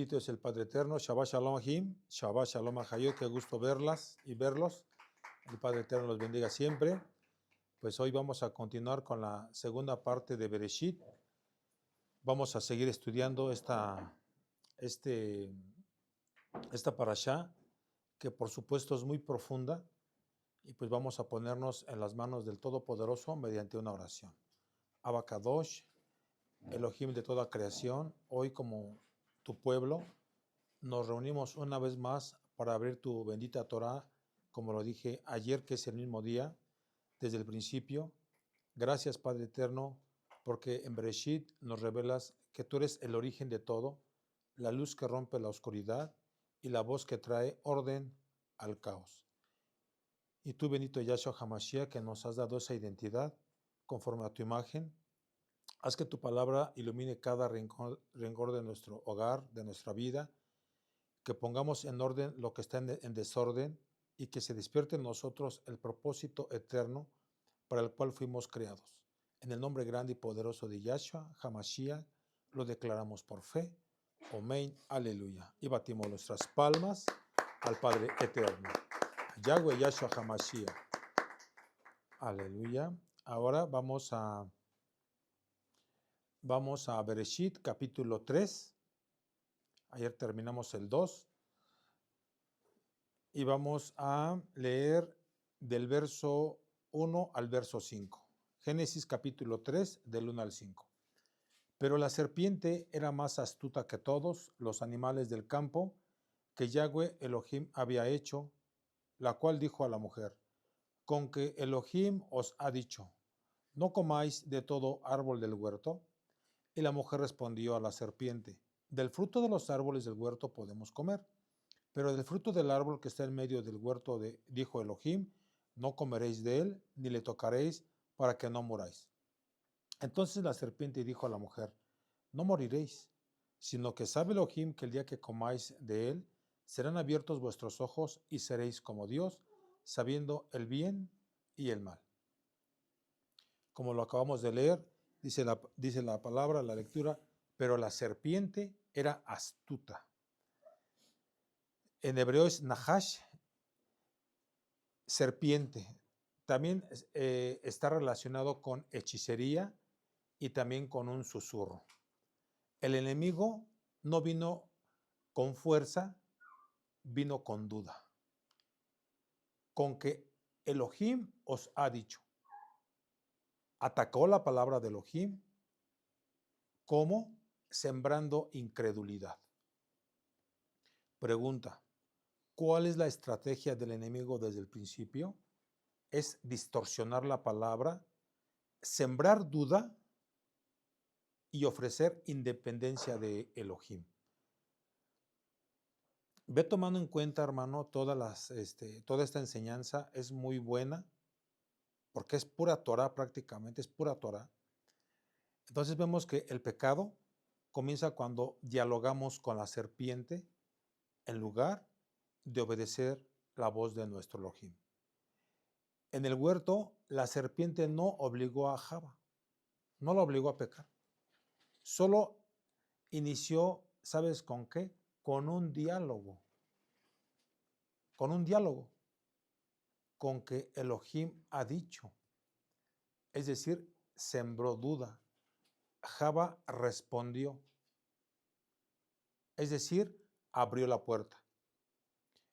Bendito es el Padre Eterno, Shabbat Shalom Ahim, Shabbat Shalom Ahayot, qué gusto verlas y verlos. El Padre Eterno los bendiga siempre. Pues hoy vamos a continuar con la segunda parte de Bereshit. Vamos a seguir estudiando esta parashá, que por supuesto es muy profunda, y pues vamos a ponernos en las manos del Todopoderoso mediante una oración. Abba Kadosh, Elohim de toda creación, hoy como tu pueblo, nos reunimos una vez más para abrir tu bendita Torah, como lo dije ayer, que es el mismo día, desde el principio. Gracias, Padre Eterno, porque en Bereshit nos revelas que tú eres el origen de todo, la luz que rompe la oscuridad y la voz que trae orden al caos. Y tú, bendito Yahshua HaMashiach, que nos has dado esa identidad conforme a tu imagen, haz que tu palabra ilumine cada rincón de nuestro hogar, de nuestra vida, que pongamos en orden lo que está en desorden y que se despierte en nosotros el propósito eterno para el cual fuimos creados. En el nombre grande y poderoso de Yahshua HaMashiach lo declaramos por fe. Amén, aleluya. Y batimos nuestras palmas al Padre Eterno. Yahweh Yahshua HaMashiach. Aleluya. Ahora vamos a Bereshit, capítulo 3. Ayer terminamos el 2. Y vamos a leer del verso 1 al verso 5. Génesis capítulo 3, del 1 al 5. Pero la serpiente era más astuta que todos los animales del campo que Yahweh Elohim había hecho, la cual dijo a la mujer: con que Elohim os ha dicho, no comáis de todo árbol del huerto. Y la mujer respondió a la serpiente: del fruto de los árboles del huerto podemos comer, pero del fruto del árbol que está en medio del huerto, dijo Elohim, no comeréis de él, ni le tocaréis, para que no muráis. Entonces la serpiente dijo a la mujer: no moriréis, sino que sabe Elohim que el día que comáis de él, serán abiertos vuestros ojos y seréis como Dios, sabiendo el bien y el mal. Como lo acabamos de leer, dice la palabra, la lectura, pero la serpiente era astuta. En hebreo es Nahash, serpiente. También está relacionado con hechicería y también con un susurro. El enemigo no vino con fuerza, vino con duda. Con que Elohim os ha dicho. Atacó la palabra de Elohim como sembrando incredulidad. Pregunta: ¿cuál es la estrategia del enemigo desde el principio? Es distorsionar la palabra, sembrar duda y ofrecer independencia de Elohim. Ve tomando en cuenta, hermano, toda esta enseñanza es muy buena, porque es pura Torah prácticamente, es pura Torah. Entonces vemos que el pecado comienza cuando dialogamos con la serpiente en lugar de obedecer la voz de nuestro Elohim. En el huerto, la serpiente no obligó a Java, no la obligó a pecar. Solo inició, ¿sabes con qué? Con un diálogo. Con que Elohim ha dicho. Es decir, sembró duda. Java respondió. Es decir, abrió la puerta.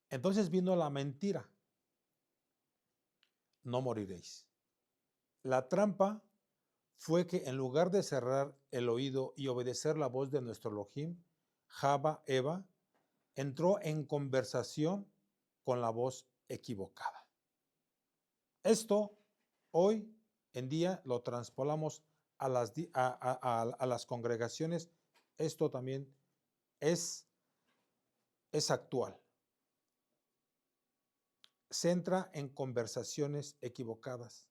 Entonces vino la mentira. No moriréis. La trampa fue que en lugar de cerrar el oído y obedecer la voz de nuestro Elohim, Eva, entró en conversación con la voz equivocada. Esto hoy en día lo transpolamos a las congregaciones. Esto también es actual. Se entra en conversaciones equivocadas.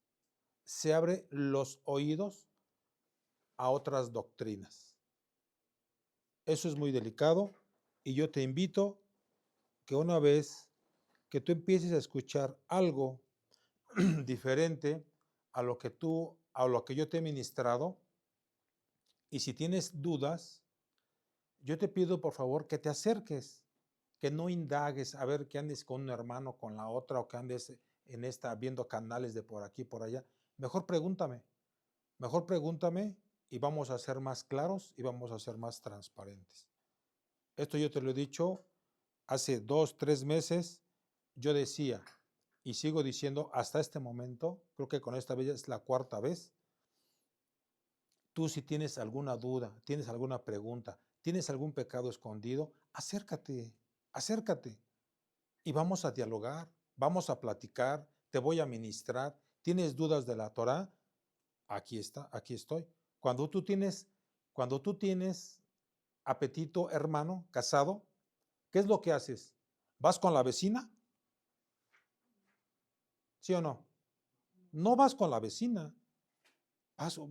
Se abre los oídos a otras doctrinas. Eso es muy delicado y yo te invito que una vez que tú empieces a escuchar algo diferente a lo que yo te he ministrado, y si tienes dudas, yo te pido por favor que te acerques, que no indagues a ver que andes con un hermano, con la otra, o que andes en esta viendo canales de por aquí, por allá. Mejor pregúntame y vamos a ser más claros y vamos a ser más transparentes. Esto yo te lo he dicho hace 2, 3 meses. Yo decía y sigo diciendo hasta este momento, creo que con esta vez es la 4ª vez. Tú, si tienes alguna duda, tienes alguna pregunta, tienes algún pecado escondido, acércate, acércate y vamos a dialogar, vamos a platicar, te voy a ministrar. ¿Tienes dudas de la Torá? Aquí está, aquí estoy. Cuando tú tienes apetito, hermano, casado, ¿qué es lo que haces? ¿Vas con la vecina? ¿Sí o no? No vas con la vecina.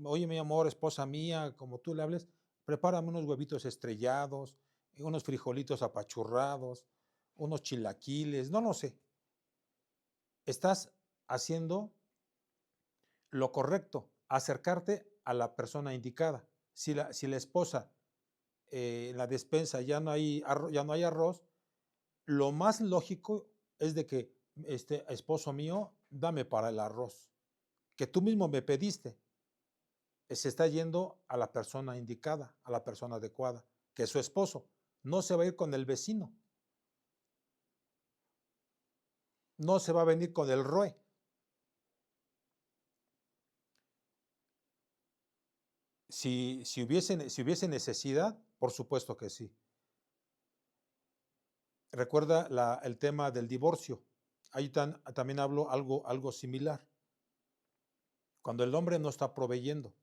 Oye, mi amor, esposa mía, como tú le hables, prepárame unos huevitos estrellados, unos frijolitos apachurrados, unos chilaquiles, no lo sé. Estás haciendo lo correcto, acercarte a la persona indicada. Si la esposa en la despensa ya no hay arroz, lo más lógico es de que, esposo mío, dame para el arroz, que tú mismo me pediste. Se está yendo a la persona indicada, a la persona adecuada, que es su esposo. No se va a ir con el vecino. No se va a venir con el roe. Si hubiese necesidad, por supuesto que sí. Recuerda el tema del divorcio. Ahí también hablo algo similar. Cuando el hombre no está proveyendo.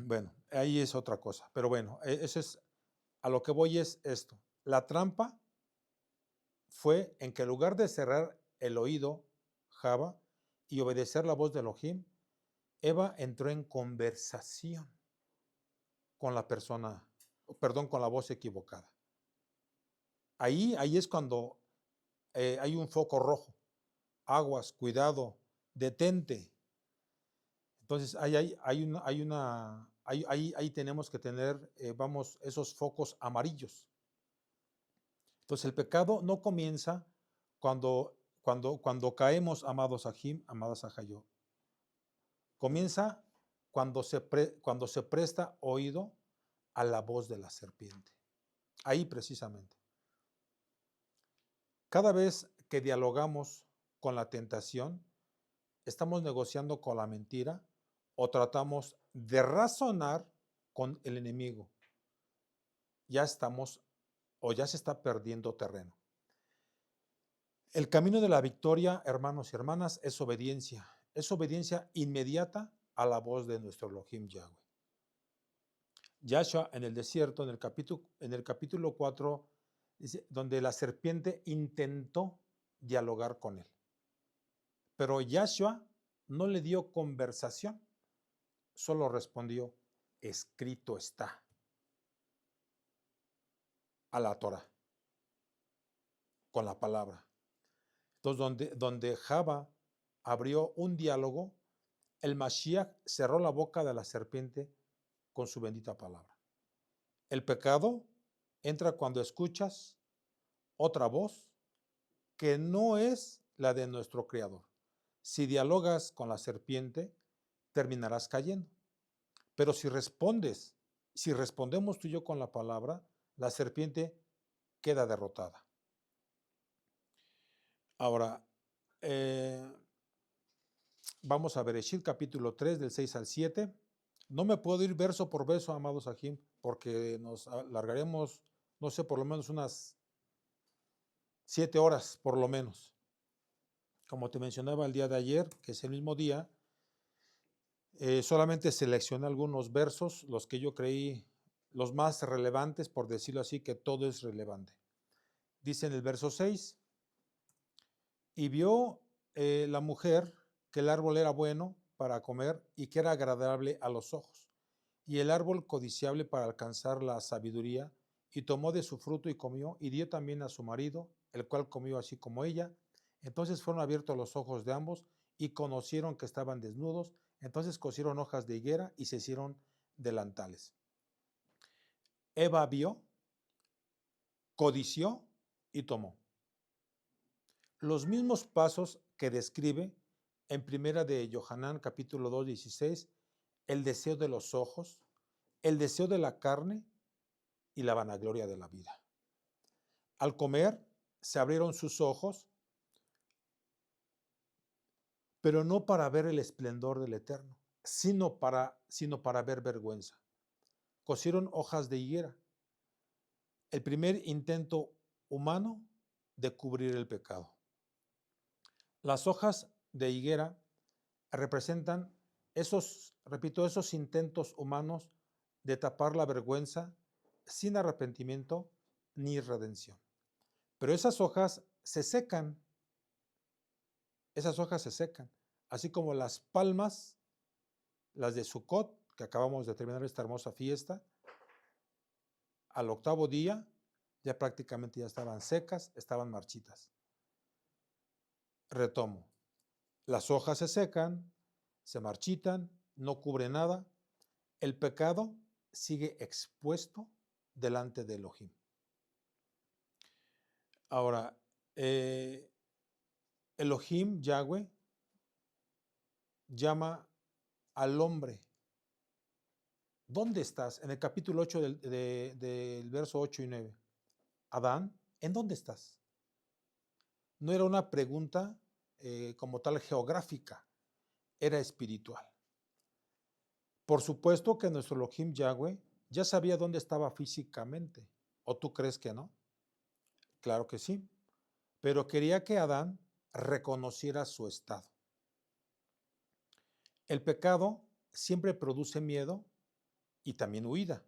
Bueno, ahí es otra cosa. Pero bueno, eso es, a lo que voy es esto. La trampa fue en que en lugar de cerrar el oído, Java, y obedecer la voz de Elohim, Eva entró en conversación con la persona, perdón, con la voz equivocada. Ahí es cuando hay un foco rojo. Aguas, cuidado, detente. Entonces, ahí tenemos que tener, esos focos amarillos. Entonces, el pecado no comienza cuando caemos, amados Ajim, amadas Ajayó. Comienza cuando se presta oído a la voz de la serpiente. Ahí precisamente. Cada vez que dialogamos con la tentación, estamos negociando con la mentira o tratamos de razonar con el enemigo. Ya estamos o ya se está perdiendo terreno. El camino de la victoria, hermanos y hermanas, es obediencia. Es obediencia inmediata a la voz de nuestro Elohim Yahweh. Yahshua en el desierto, en el capítulo 4, dice, donde la serpiente intentó dialogar con él. Pero Yahshua no le dio conversación, solo respondió, escrito está, a la Torah, con la palabra. Entonces, donde Java abrió un diálogo, el Mashiach cerró la boca de la serpiente con su bendita palabra. El pecado entra cuando escuchas otra voz que no es la de nuestro Creador. Si dialogas con la serpiente, terminarás cayendo. Pero si respondemos tú y yo con la palabra, la serpiente queda derrotada. Ahora, vamos a Bereshit, capítulo 3, del 6 al 7. No me puedo ir verso por verso, amados Ajim, porque nos alargaremos, no sé, por lo menos unas 7 horas, por lo menos. Como te mencionaba el día de ayer, que es el mismo día, solamente seleccioné algunos versos, los que yo creí los más relevantes, por decirlo así, que todo es relevante. Dice en el verso 6, y vio la mujer que el árbol era bueno para comer y que era agradable a los ojos, y el árbol codiciable para alcanzar la sabiduría, y tomó de su fruto y comió, y dio también a su marido, el cual comió así como ella. Entonces fueron abiertos los ojos de ambos, y conocieron que estaban desnudos. Entonces cosieron hojas de higuera y se hicieron delantales. Eva vio, codició y tomó. Los mismos pasos que describe en primera de Yohanan capítulo 2, 16, el deseo de los ojos, el deseo de la carne y la vanagloria de la vida. Al comer, se abrieron sus ojos, pero no para ver el esplendor del Eterno, sino para ver vergüenza. Cosieron hojas de higuera, el primer intento humano de cubrir el pecado. Las hojas de higuera representan esos intentos humanos de tapar la vergüenza sin arrepentimiento ni redención. Pero esas hojas se secan, así como las palmas, las de Sucot, que acabamos de terminar esta hermosa fiesta, al octavo día ya prácticamente ya estaban secas, estaban marchitas. Retomo, las hojas se secan, se marchitan, no cubre nada, el pecado sigue expuesto delante de Elohim. Ahora, Elohim, Yahweh, llama al hombre. ¿Dónde estás? En el capítulo 8 del verso 8 y 9. Adán, ¿en dónde estás? No era una pregunta como tal geográfica, era espiritual. Por supuesto que nuestro Elohim Yahweh ya sabía dónde estaba físicamente. ¿O tú crees que no? Claro que sí. Pero quería que Adán reconociera su estado. El pecado siempre produce miedo y también huida.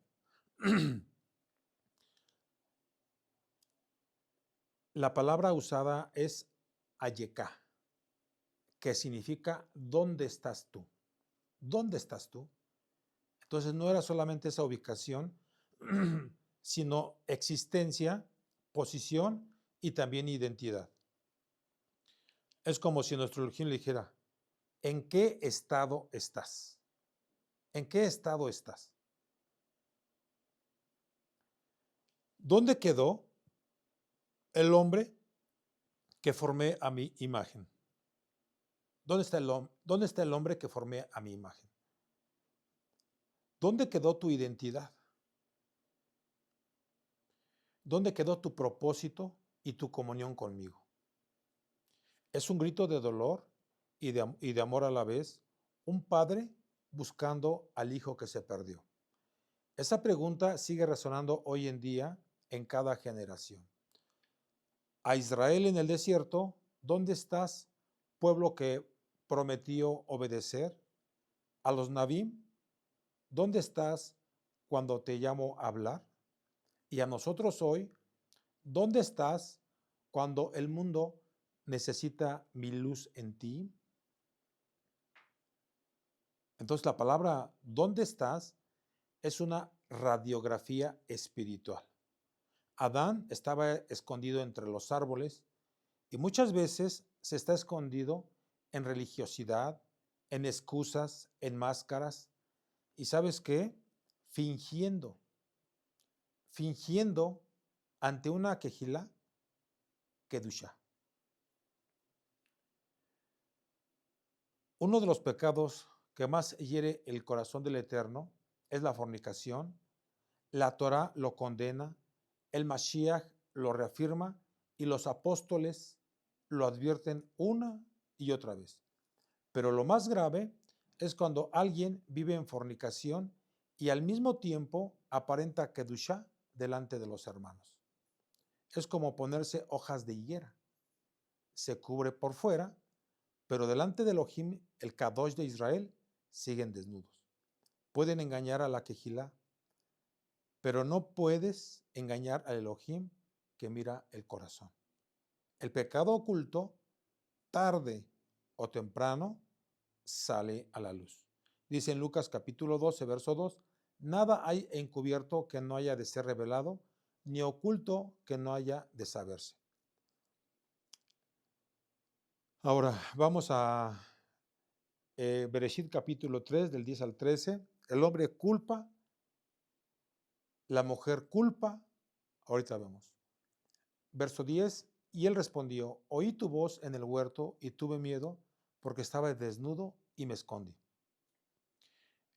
La palabra usada es ayeká, que significa ¿dónde estás tú? ¿Dónde estás tú? Entonces no era solamente esa ubicación, sino existencia, posición y también identidad. Es como si nuestro Elohim le dijera, ¿en qué estado estás? ¿En qué estado estás? ¿Dónde quedó el hombre que formé a mi imagen? ¿Dónde está el hombre que formé a mi imagen? ¿Dónde quedó tu identidad? ¿Dónde quedó tu propósito y tu comunión conmigo? Es un grito de dolor y de amor a la vez, un padre buscando al hijo que se perdió. Esa pregunta sigue resonando hoy en día en cada generación. A Israel en el desierto, ¿dónde estás, pueblo que prometió obedecer? A los Nabim, ¿dónde estás cuando te llamo a hablar? Y a nosotros hoy, ¿dónde estás cuando el mundo necesita mi luz en ti? Entonces la palabra ¿dónde estás? Es una radiografía espiritual. Adán estaba escondido entre los árboles y muchas veces se está escondido en religiosidad, en excusas, en máscaras. ¿Y sabes qué? Fingiendo ante una quejilá kedusha. Uno de los pecados que más hiere el corazón del Eterno es la fornicación. La Torá lo condena, el Mashiach lo reafirma y los apóstoles lo advierten una y otra vez. Pero lo más grave es cuando alguien vive en fornicación y al mismo tiempo aparenta kedushá delante de los hermanos. Es como ponerse hojas de higuera. Se cubre por fuera, pero delante de Elohim, el Kadosh de Israel, siguen desnudos. Pueden engañar a la quejilá, pero no puedes engañar al Elohim que mira el corazón. El pecado oculto, tarde o temprano, sale a la luz. Dice en Lucas capítulo 12, verso 2, nada hay encubierto que no haya de ser revelado, ni oculto que no haya de saberse. Ahora, vamos a Bereshit capítulo 3, del 10 al 13. El hombre culpa La mujer culpa, ahorita vemos. Verso 10, y él respondió, oí tu voz en el huerto y tuve miedo porque estaba desnudo y me escondí.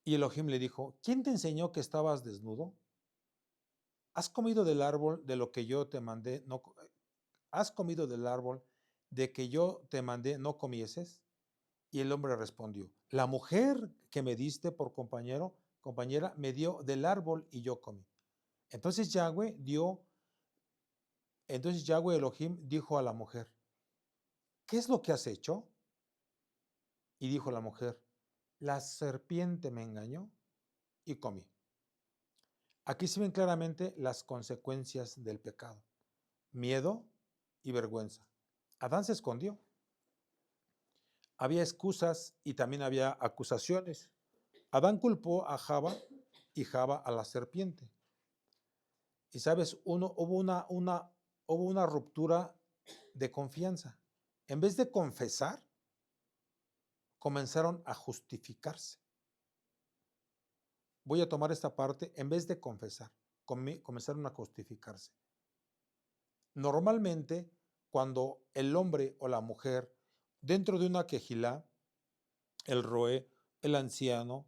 Y Elohim le dijo, ¿quién te enseñó que estabas desnudo? ¿Has comido del árbol de lo que yo te mandé? No, ¿has comido del árbol de que yo te mandé no comieses? Y el hombre respondió, la mujer que me diste por compañera, me dio del árbol y yo comí. Entonces Yahweh Elohim dijo a la mujer, ¿qué es lo que has hecho? Y dijo la mujer, la serpiente me engañó y comí. Aquí se ven claramente las consecuencias del pecado, miedo y vergüenza. Adán se escondió. Había excusas y también había acusaciones. Adán culpó a Java y Java a la serpiente. Y sabes, hubo una ruptura de confianza. En vez de confesar, comenzaron a justificarse. Voy a tomar esta parte, en vez de confesar, comenzaron a justificarse. Normalmente, cuando el hombre o la mujer, dentro de una quejilá, el roé, el anciano,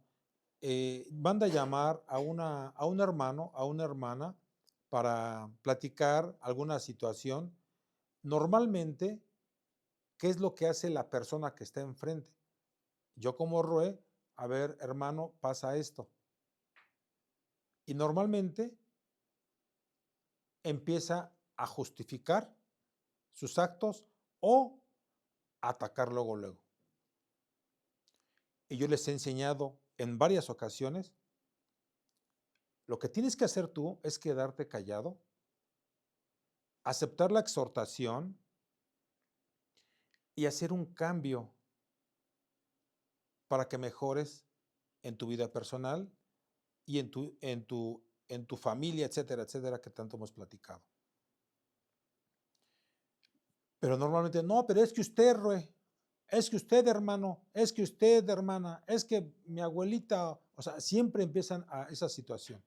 manda a llamar a un hermano, a una hermana, para platicar alguna situación, normalmente, ¿qué es lo que hace la persona que está enfrente? Yo como roé, a ver, hermano, pasa esto. Y normalmente empieza a justificar sus actos o atacar luego. Y yo les he enseñado en varias ocasiones, lo que tienes que hacer tú es quedarte callado, aceptar la exhortación y hacer un cambio para que mejores en tu vida personal y en tu familia, etcétera, etcétera, que tanto hemos platicado. Pero normalmente, no, pero es que usted, Rue, es que usted, hermano, es que usted, hermana, es que mi abuelita, o sea, siempre empiezan a esa situación.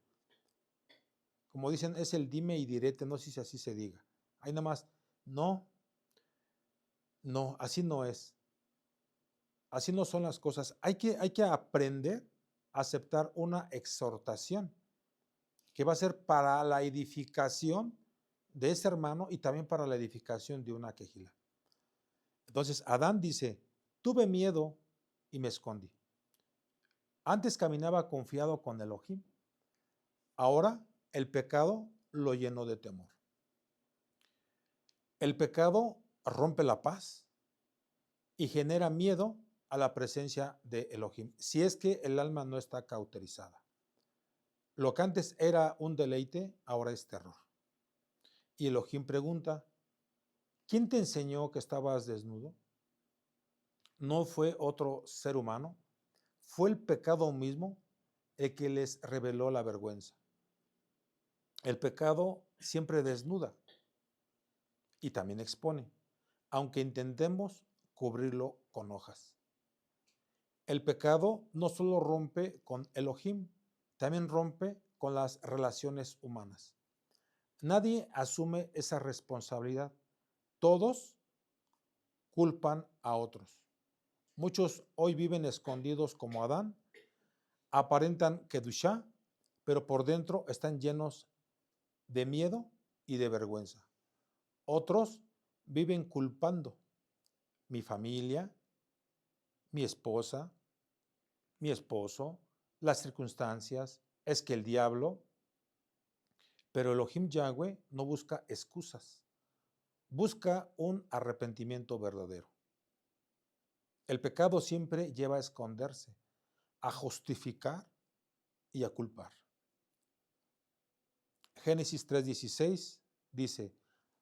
Como dicen, es el dime y direte, no sé si así se diga. Ahí nada más, no, así no es. Así no son las cosas. Hay que aprender a aceptar una exhortación que va a ser para la edificación de ese hermano y también para la edificación de una quejila. Entonces, Adán dice, tuve miedo y me escondí. Antes caminaba confiado con Elohim. Ahora el pecado lo llenó de temor. El pecado rompe la paz y genera miedo a la presencia de Elohim, si es que el alma no está cauterizada. Lo que antes era un deleite, ahora es terror. Y Elohim pregunta, ¿quién te enseñó que estabas desnudo? ¿No fue otro ser humano? ¿Fue el pecado mismo el que les reveló la vergüenza? El pecado siempre desnuda y también expone, aunque intentemos cubrirlo con hojas. El pecado no solo rompe con Elohim, también rompe con las relaciones humanas. Nadie asume esa responsabilidad. Todos culpan a otros. Muchos hoy viven escondidos como Adán, aparentan kedushá, pero por dentro están llenos de miedo y de vergüenza. Otros viven culpando mi familia, mi esposa, mi esposo, las circunstancias, es que el diablo, pero Elohim Yahweh no busca excusas, busca un arrepentimiento verdadero. El pecado siempre lleva a esconderse, a justificar y a culpar. Génesis 3:16 dice,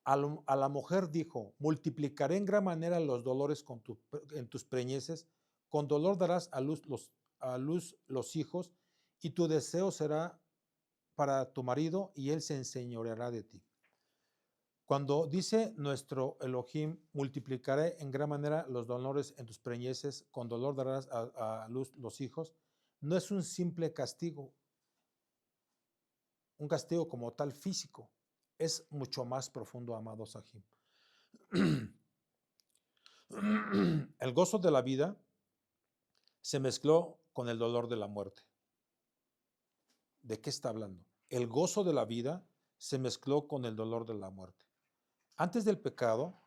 a la mujer dijo, multiplicaré en gran manera los dolores en tus preñeces, con dolor darás a luz los hijos, y tu deseo será para tu marido, y él se enseñoreará de ti. Cuando dice nuestro Elohim, multiplicaré en gran manera los dolores en tus preñeces, con dolor darás a luz los hijos, no es un simple castigo, un castigo como tal físico. Es mucho más profundo, amados Sahim. El gozo de la vida se mezcló con el dolor de la muerte. ¿De qué está hablando? El gozo de la vida se mezcló con el dolor de la muerte. Antes del pecado,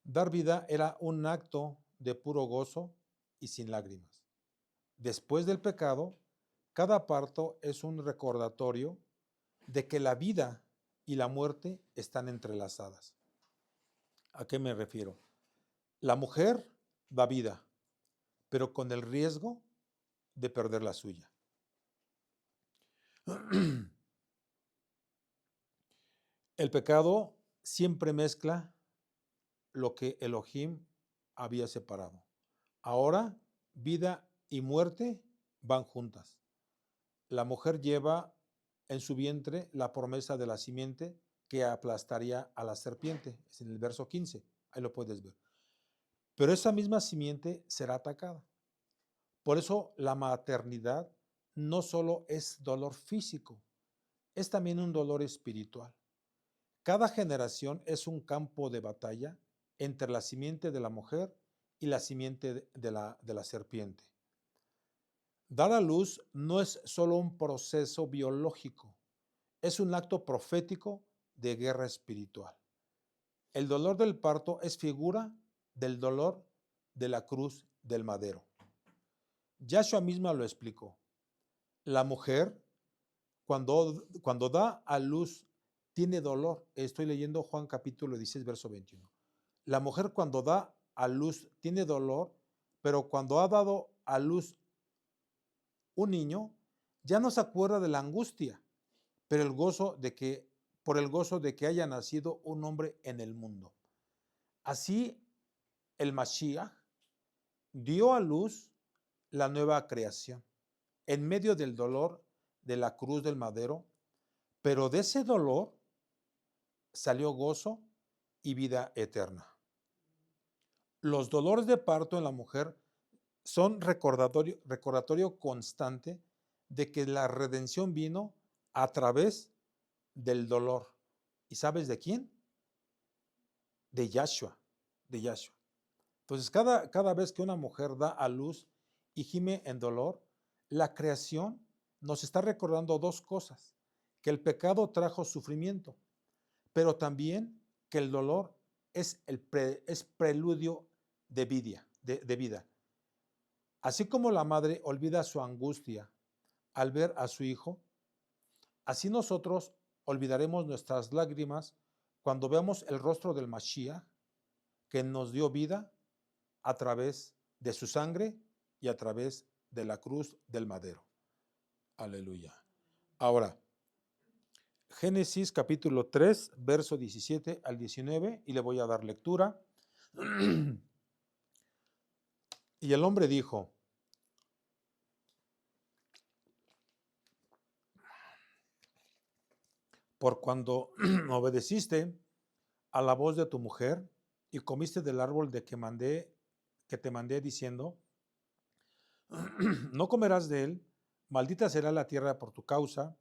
dar vida era un acto de puro gozo y sin lágrimas. Después del pecado, cada parto es un recordatorio de que la vida y la muerte están entrelazadas. ¿A qué me refiero? La mujer da vida, pero con el riesgo de perder la suya. El pecado siempre mezcla lo que Elohim había separado. Ahora, vida y muerte van juntas. La mujer lleva en su vientre la promesa de la simiente que aplastaría a la serpiente. Es en el verso 15, ahí lo puedes ver. Pero esa misma simiente será atacada. Por eso la maternidad no solo es dolor físico, es también un dolor espiritual. Cada generación es un campo de batalla entre la simiente de la mujer y la simiente de la serpiente. Dar a luz no es solo un proceso biológico, es un acto profético de guerra espiritual. El dolor del parto es figura del dolor de la cruz del madero. Yahshua misma lo explicó. La mujer, cuando da a luz, tiene dolor. Estoy leyendo Juan capítulo 16, verso 21. La mujer cuando da a luz tiene dolor, pero cuando ha dado a luz un niño, ya no se acuerda de la angustia, pero por el gozo de que haya nacido un hombre en el mundo. Así, el Mashiach dio a luz la nueva creación en medio del dolor de la cruz del madero, pero de ese dolor salió gozo y vida eterna. Los dolores de parto en la mujer son recordatorio constante de que la redención vino a través del dolor. ¿Y sabes de quién? De Yahshua, de Yahshua. Entonces, cada vez que una mujer da a luz y gime en dolor, la creación nos está recordando dos cosas: que el pecado trajo sufrimiento, pero también que el dolor es preludio de vida. Así como la madre olvida su angustia al ver a su hijo, así nosotros olvidaremos nuestras lágrimas cuando veamos el rostro del Mashiach, que nos dio vida a través de su sangre y a través de la cruz del madero. Aleluya. Ahora, Génesis capítulo 3, verso 17 al 19, y le voy a dar lectura. Y el hombre dijo: por cuando obedeciste a la voz de tu mujer y comiste del árbol que te mandé diciendo, no comerás de él, maldita será la tierra por tu causa,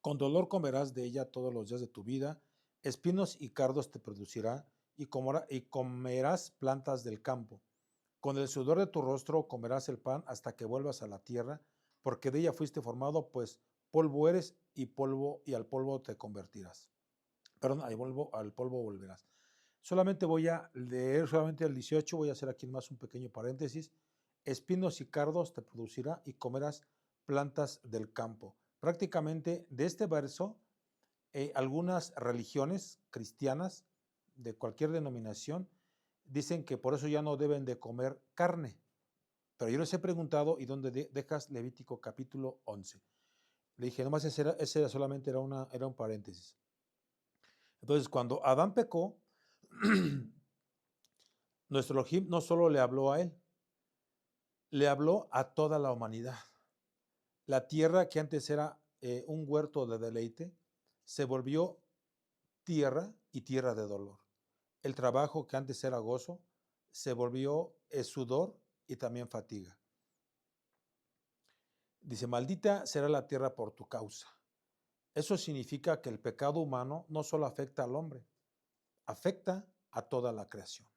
con dolor comerás de ella todos los días de tu vida, espinos y cardos te producirá, y comerás plantas del campo. Con el sudor de tu rostro comerás el pan hasta que vuelvas a la tierra, porque de ella fuiste formado, pues polvo eres y al polvo te convertirás. Perdón, al polvo volverás. Solamente voy a leer solamente el 18, voy a hacer aquí más un pequeño paréntesis. Espinos y cardos te producirá y comerás plantas del campo. Prácticamente de este verso, algunas religiones cristianas de cualquier denominación dicen que por eso ya no deben de comer carne. Pero yo les he preguntado, ¿y dónde dejas Levítico capítulo 11? Le dije, nomás ese solamente era un paréntesis. Entonces, cuando Adán pecó, nuestro Elohim no solo le habló a él, le habló a toda la humanidad. La tierra que antes era un huerto de deleite, se volvió tierra y tierra de dolor. El trabajo que antes era gozo, se volvió sudor y también fatiga. Dice, maldita será la tierra por tu causa. Eso significa que el pecado humano no solo afecta al hombre, afecta a toda la creación.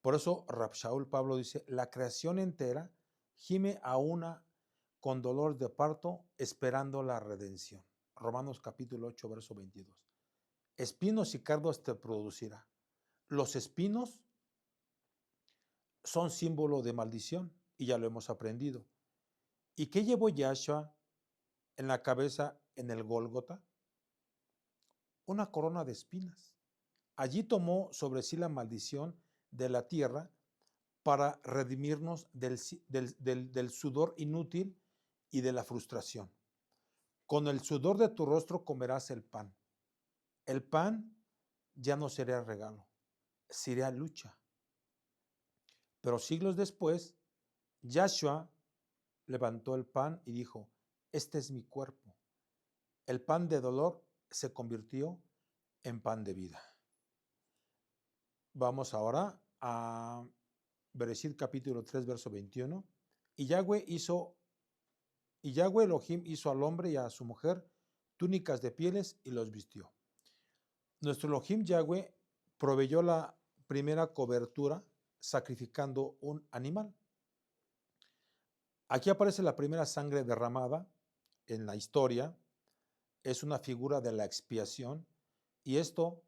Por eso Rab Shaul Pablo dice, la creación entera gime a una con dolor de parto esperando la redención. Romanos capítulo 8, verso 22. Espinos y cardos te producirá. Los espinos son símbolo de maldición y ya lo hemos aprendido. ¿Y qué llevó Yahshua en la cabeza en el Gólgota? Una corona de espinas. Allí tomó sobre sí la maldición de la tierra para redimirnos del sudor inútil y de la frustración. Con el sudor de tu rostro comerás el pan. El pan ya no será regalo, será lucha. Pero siglos después, Yahshua levantó el pan y dijo, este es mi cuerpo. El pan de dolor se convirtió en pan de vida. Vamos ahora a Bereshit capítulo 3, verso 21. Y Yahweh Elohim hizo al hombre y a su mujer túnicas de pieles y los vistió. Nuestro Elohim Yahweh proveyó la primera cobertura sacrificando un animal. Aquí aparece la primera sangre derramada en la historia. Es una figura de la expiación y esto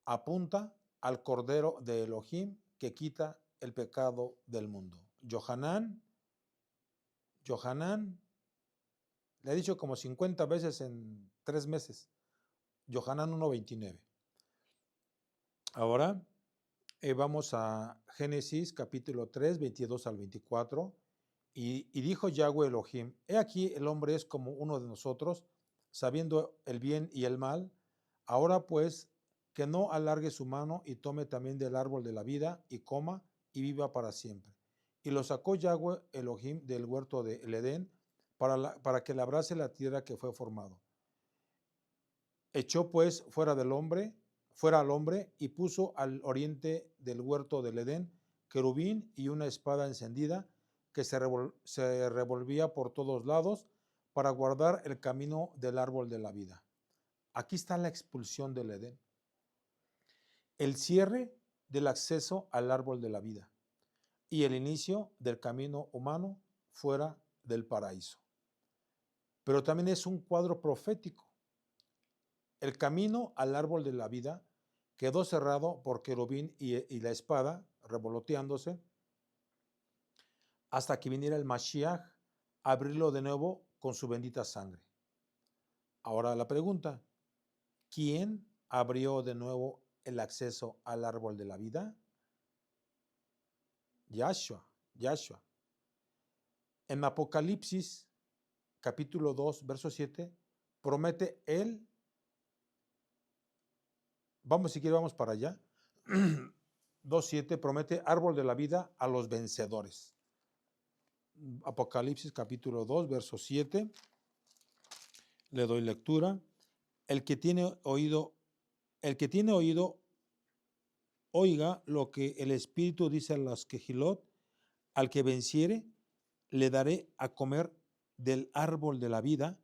apunta al Cordero de Elohim que quita el pecado del mundo. Yohanan, le he dicho como 50 veces en 3 meses. Yohanan 1:29. Ahora vamos a Génesis capítulo 3, 22 al 24. Y dijo Yahweh Elohim, he aquí el hombre es como uno de nosotros, sabiendo el bien y el mal. Ahora pues, que no alargue su mano y tome también del árbol de la vida y coma y viva para siempre. Y lo sacó Yahweh Elohim del huerto de el Edén para que labrase la tierra que fue formado. Echó pues fuera al hombre y puso al oriente del huerto del Edén querubín y una espada encendida que se revolvía por todos lados para guardar el camino del árbol de la vida. Aquí está la expulsión del Edén. El cierre del acceso al árbol de la vida y el inicio del camino humano fuera del paraíso. Pero también es un cuadro profético. El camino al árbol de la vida quedó cerrado por querubín y la espada revoloteándose hasta que viniera el Mashiach a abrirlo de nuevo con su bendita sangre. Ahora la pregunta, ¿quién abrió de nuevo el acceso al árbol de la vida? Yahshua. En Apocalipsis, capítulo 2, verso 7, promete él, vamos para allá, 2:7 promete árbol de la vida a los vencedores. Apocalipsis capítulo 2, verso 7, le doy lectura. El que tiene oído, oiga lo que el Espíritu dice a los Quejilot, al que venciere, le daré a comer del árbol de la vida,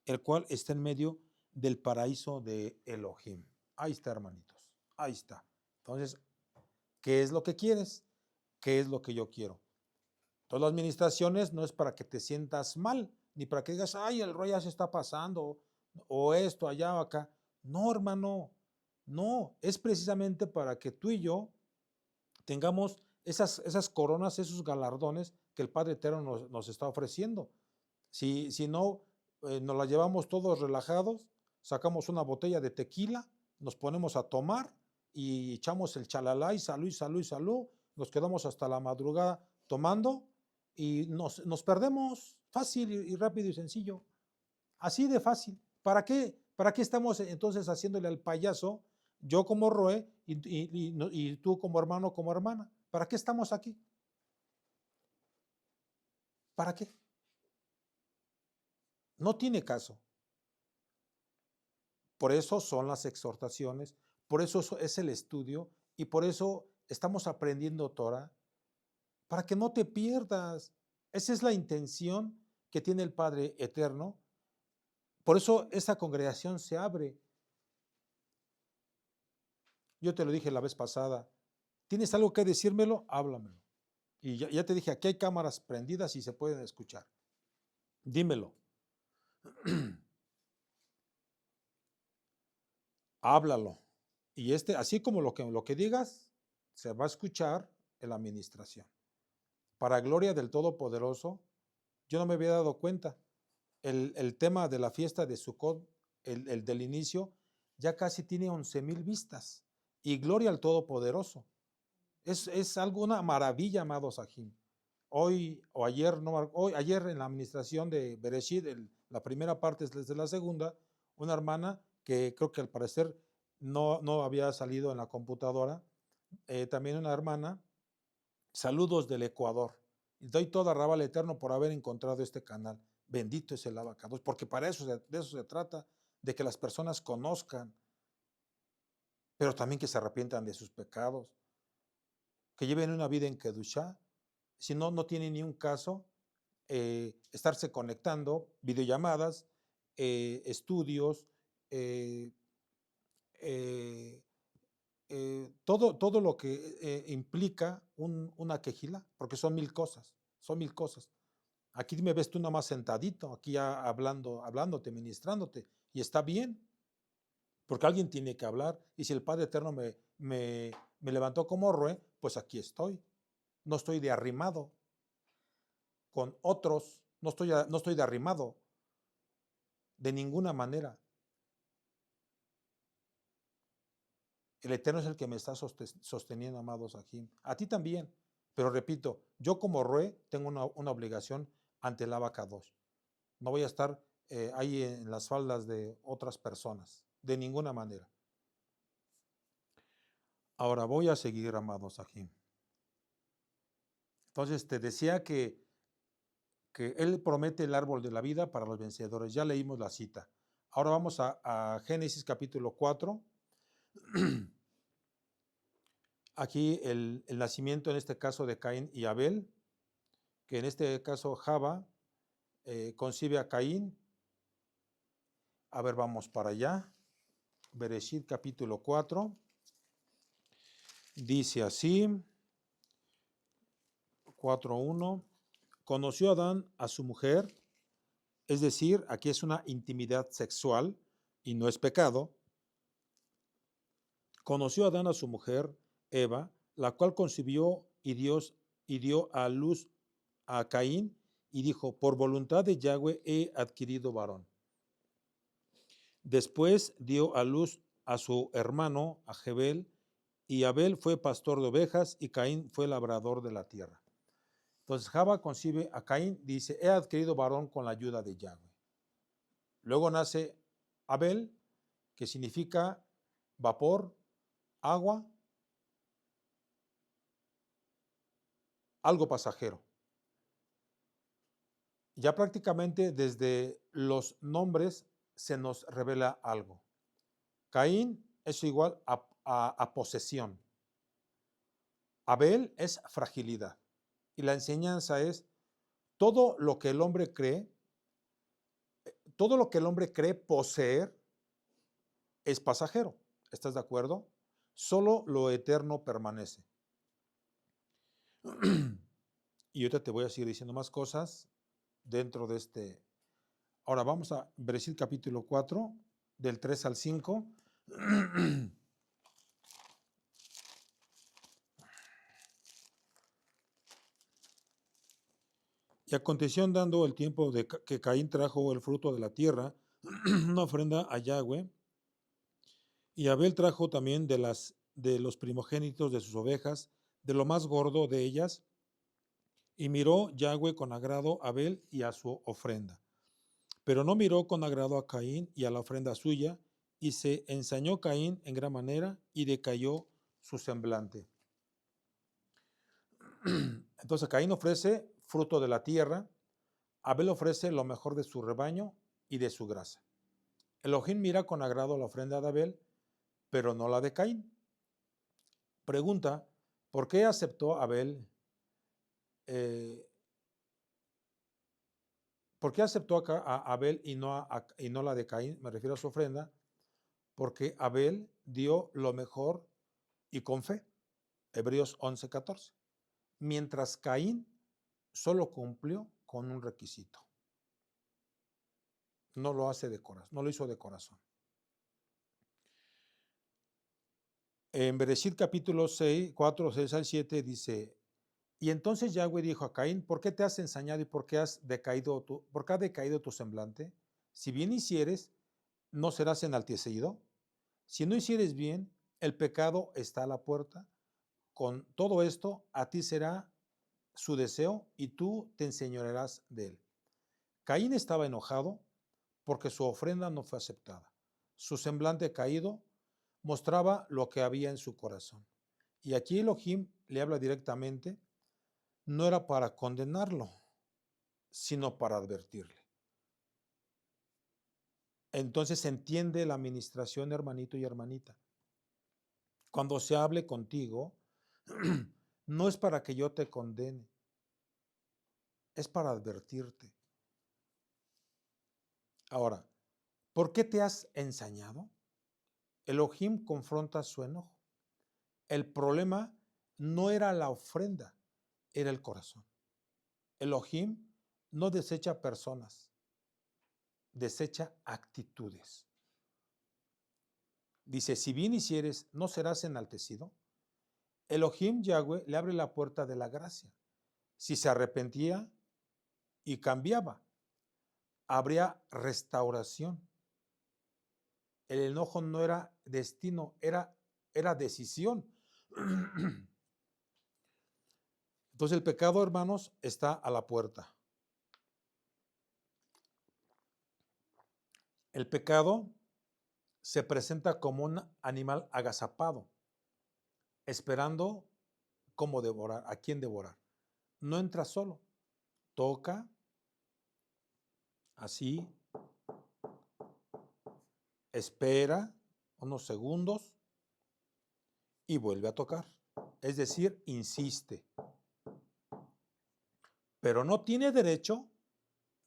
el cual está en medio del paraíso de Elohim. Ahí está, hermanitos, ahí está. Entonces, ¿qué es lo que quieres? ¿Qué es lo que yo quiero? Todas las administraciones no es para que te sientas mal, ni para que digas, ay, el rollo ya se está pasando, o esto, allá o acá. No, hermano, no, es precisamente para que tú y yo tengamos esas coronas, esos galardones que el Padre Eterno nos está ofreciendo. Si no, nos la llevamos todos relajados, sacamos una botella de tequila, nos ponemos a tomar y echamos el chalalá y salud, nos quedamos hasta la madrugada tomando y nos perdemos fácil y rápido y sencillo. Así de fácil. ¿Para qué? ¿Para qué estamos entonces haciéndole al payaso, yo como Roe y tú como hermano, como hermana? ¿Para qué estamos aquí? ¿Para qué? No tiene caso. Por eso son las exhortaciones, por eso es el estudio y por eso estamos aprendiendo Torah, para que no te pierdas. Esa es la intención que tiene el Padre Eterno, por eso esta congregación se abre. Yo te lo dije la vez pasada. ¿Tienes algo que decírmelo? Háblamelo. Y ya te dije, aquí hay cámaras prendidas y se pueden escuchar. Dímelo. Háblalo. Y así como lo que digas, se va a escuchar en la administración. Para gloria del Todopoderoso, yo no me había dado cuenta. El tema de la fiesta de Sukkot, el del inicio, ya casi tiene 11,000 vistas. Y gloria al Todopoderoso. Es algo, una maravilla, amados Sahim. Hoy o ayer, ayer en la administración de Bereshit, la primera parte es desde la segunda, una hermana que creo que al parecer no había salido en la computadora, también una hermana, saludos del Ecuador. Y doy toda raba al Eterno por haber encontrado este canal. Bendito es el abacados, porque para eso, de eso se trata, de que las personas conozcan, pero también que se arrepientan de sus pecados, que lleven una vida en Kedushá. Si no tiene ni un caso, estarse conectando, videollamadas, estudios, todo lo que implica una quejila, porque son 1000 cosas, son 1000 cosas. Aquí me ves tú nada más sentadito, aquí ya hablándote, ministrándote, y está bien, porque alguien tiene que hablar, y si el Padre Eterno me levantó como Roe, pues aquí estoy. No estoy de arrimado con otros, no estoy de arrimado de ninguna manera. El Eterno es el que me está sosteniendo, amados Sahim. A ti también. Pero repito, yo como Roe tengo una obligación ante el Abacados. No voy a estar ahí en las faldas de otras personas. De ninguna manera. Ahora voy a seguir, amados Sahim. Entonces te decía que Él promete el árbol de la vida para los vencedores. Ya leímos la cita. Ahora vamos a Génesis capítulo 4. Aquí el nacimiento en este caso de Caín y Abel, que en este caso Java concibe a Caín. A ver, vamos para allá. Bereshit capítulo 4. Dice así, 4:1. Conoció Adán a su mujer, es decir, aquí es una intimidad sexual y no es pecado. Conoció Adán a su mujer, Eva, la cual concibió y dio a luz a Caín y dijo, por voluntad de Yahweh he adquirido varón. Después dio a luz a su hermano, a Jebel, y Abel fue pastor de ovejas y Caín fue labrador de la tierra. Entonces Java concibe a Caín, dice, he adquirido varón con la ayuda de Yahweh. Luego nace Abel, que significa vapor, agua, algo pasajero. Ya prácticamente desde los nombres se nos revela algo. Caín es igual a posesión. Abel es fragilidad. Y la enseñanza es todo lo que el hombre cree poseer es pasajero. ¿Estás de acuerdo? Solo lo eterno permanece. Y ahorita te voy a seguir diciendo más cosas dentro de este. Ahora vamos a Bereshit capítulo 4, del 3 al 5. Y aconteció andando el tiempo de que Caín trajo el fruto de la tierra, una ofrenda a Yahweh, y Abel trajo también de los primogénitos de sus ovejas, de lo más gordo de ellas, y miró Yahweh con agrado a Abel y a su ofrenda. Pero no miró con agrado a Caín y a la ofrenda suya, y se ensañó Caín en gran manera y decayó su semblante. Entonces Caín ofrece fruto de la tierra, Abel ofrece lo mejor de su rebaño y de su grasa. Elohim mira con agrado la ofrenda de Abel, pero no la de Caín. Pregunta, ¿por qué aceptó Abel ¿Por qué aceptó a Abel y no la de Caín? Me refiero a su ofrenda, porque Abel dio lo mejor y con fe. Hebreos 11:14. Mientras Caín solo cumplió con un requisito. No lo hace de corazón, no lo hizo de corazón. En Bereshit capítulo 6, 4, 6 al 7 dice: y entonces Yahweh dijo a Caín: ¿por qué te has ensañado y por qué ha decaído tu semblante? Si bien hicieres, ¿no serás enaltecido? Si no hicieres bien, el pecado está a la puerta. Con todo esto, a ti será su deseo y tú te enseñorearás de él. Caín estaba enojado porque su ofrenda no fue aceptada. Su semblante caído mostraba lo que había en su corazón. Y aquí Elohim le habla directamente. No era para condenarlo, sino para advertirle. Entonces entiende la administración, hermanito y hermanita. Cuando se hable contigo, no es para que yo te condene, es para advertirte. Ahora, ¿por qué te has ensañado? Elohim confronta su enojo. El problema no era la ofrenda, era el corazón. Elohim no desecha personas, desecha actitudes. Dice: si bien hicieres, ¿no serás enaltecido? Elohim Yahweh le abre la puerta de la gracia. Si se arrepentía y cambiaba, habría restauración. El enojo no era destino, era decisión. Entonces el pecado, hermanos, está a la puerta. El pecado se presenta como un animal agazapado, esperando cómo devorar, a quién devorar. No entra solo, toca así, espera unos segundos y vuelve a tocar. Es decir, insiste. Pero no tiene derecho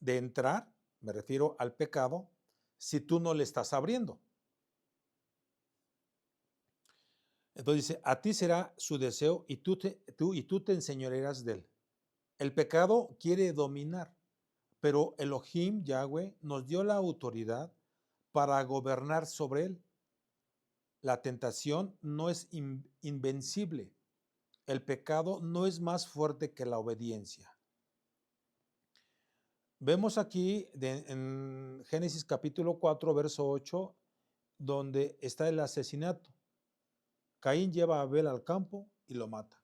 de entrar, me refiero al pecado, si tú no le estás abriendo. Entonces dice: a ti será su deseo y tú te enseñorearás de él. El pecado quiere dominar, pero Elohim, Yahweh, nos dio la autoridad para gobernar sobre él. La tentación no es invencible. El pecado no es más fuerte que la obediencia. Vemos aquí en Génesis capítulo 4, verso 8, donde está el asesinato. Caín lleva a Abel al campo y lo mata.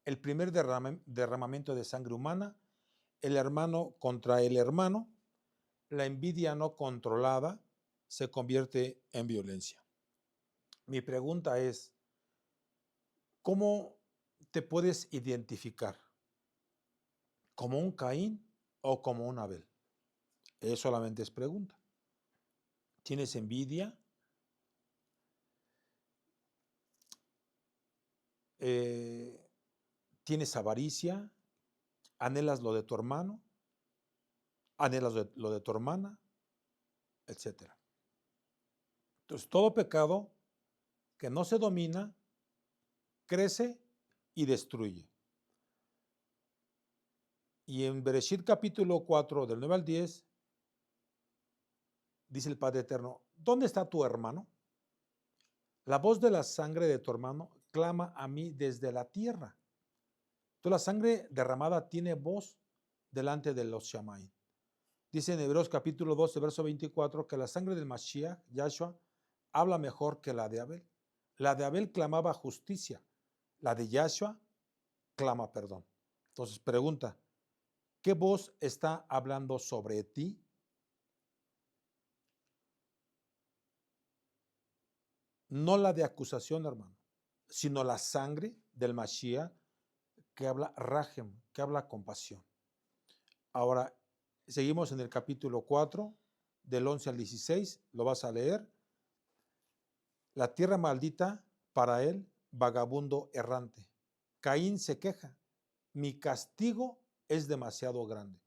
El primer derramamiento de sangre humana, el hermano contra el hermano, la envidia no controlada se convierte en violencia. Mi pregunta es: ¿cómo te puedes identificar? ¿Como un Caín o como un Abel? Eso solamente es pregunta. ¿Tienes envidia? ¿Tienes avaricia? ¿Anhelas lo de tu hermano? ¿Anhelas lo de tu hermana? Etcétera. Entonces, todo pecado que no se domina crece y destruye. Y en Bereshit capítulo 4, del 9 al 10, dice el Padre Eterno: ¿dónde está tu hermano? La voz de la sangre de tu hermano clama a mí desde la tierra. Entonces la sangre derramada tiene voz delante de los Shammai. Dice en Hebreos capítulo 12, verso 24, que la sangre del Mashiach, Yahshua, habla mejor que la de Abel. La de Abel clamaba justicia, la de Yahshua clama perdón. Entonces pregunta: ¿qué voz está hablando sobre ti? No la de acusación, hermano, sino la sangre del Mashiach que habla rajem, que habla compasión. Ahora, seguimos en el capítulo 4, del 11 al 16, lo vas a leer. La tierra maldita para él, vagabundo errante. Caín se queja: mi castigo es demasiado grande.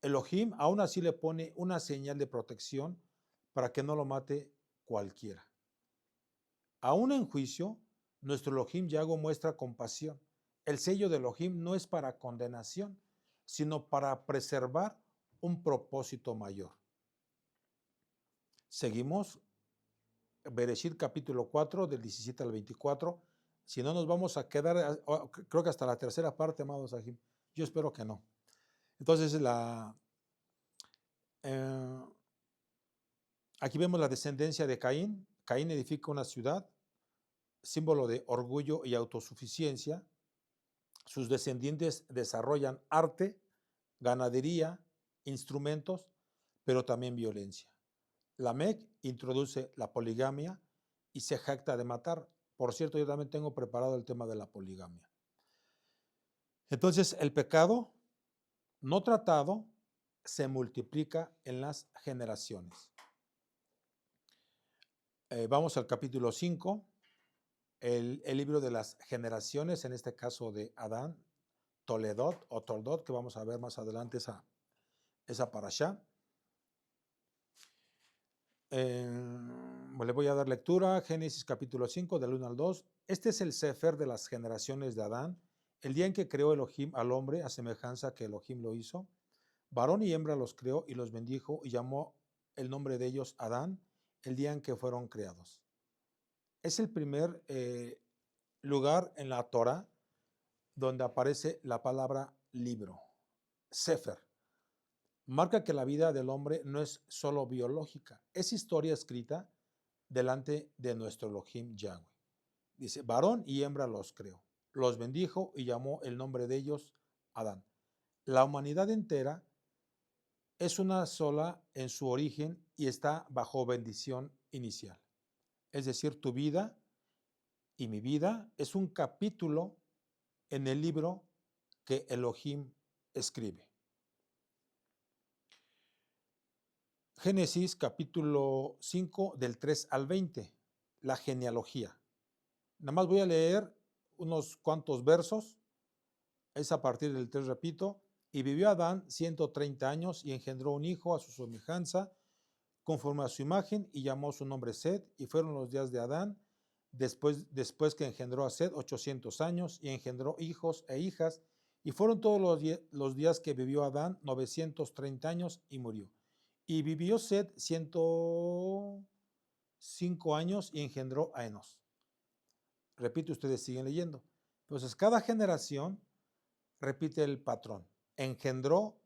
Elohim aún así le pone una señal de protección para que no lo mate cualquiera. Aún en juicio, nuestro Elohim Yahweh muestra compasión. El sello de Elohim no es para condenación, sino para preservar un propósito mayor. Seguimos, Bereshit capítulo 4, del 17 al 24. Si no, nos vamos a quedar, creo que hasta la tercera parte, amados Sahim. Yo espero que no. Entonces, aquí vemos la descendencia de Caín. Caín edifica una ciudad, símbolo de orgullo y autosuficiencia. Sus descendientes desarrollan arte, ganadería, instrumentos, pero también violencia. Lamec introduce la poligamia y se jacta de matar. Por cierto, yo también tengo preparado el tema de la poligamia. Entonces, el pecado no tratado se multiplica en las generaciones. Vamos al capítulo 5, el libro de las generaciones, en este caso de Adán, Toledot o Toldot, que vamos a ver más adelante esa parashá. Le voy a dar lectura, Génesis capítulo 5, del 1 al 2. Este es el sefer de las generaciones de Adán, el día en que creó Elohim al hombre a semejanza que Elohim lo hizo. Varón y hembra los creó y los bendijo y llamó el nombre de ellos Adán, el día en que fueron creados. Es el primer lugar en la Torah donde aparece la palabra libro, sefer. Marca que la vida del hombre no es solo biológica, es historia escrita delante de nuestro Elohim Yahweh. Dice, varón y hembra los creó, los bendijo y llamó el nombre de ellos Adán. La humanidad entera es una sola en su origen y está bajo bendición inicial. Es decir, tu vida y mi vida es un capítulo en el libro que Elohim escribe. Génesis capítulo 5 del 3 al 20, la genealogía. Nada más voy a leer unos cuantos versos, es a partir del 3, repito. Y vivió Adán 130 años y engendró un hijo a su semejanza, conforme a su imagen, y llamó su nombre Set, y fueron los días de Adán, después que engendró a Set, 800 años, y engendró hijos e hijas, y fueron todos los días que vivió Adán, 930 años, y murió. Y vivió Set 105 años y engendró a Enos. Repito, ustedes siguen leyendo. Entonces, cada generación repite el patrón. Engendró,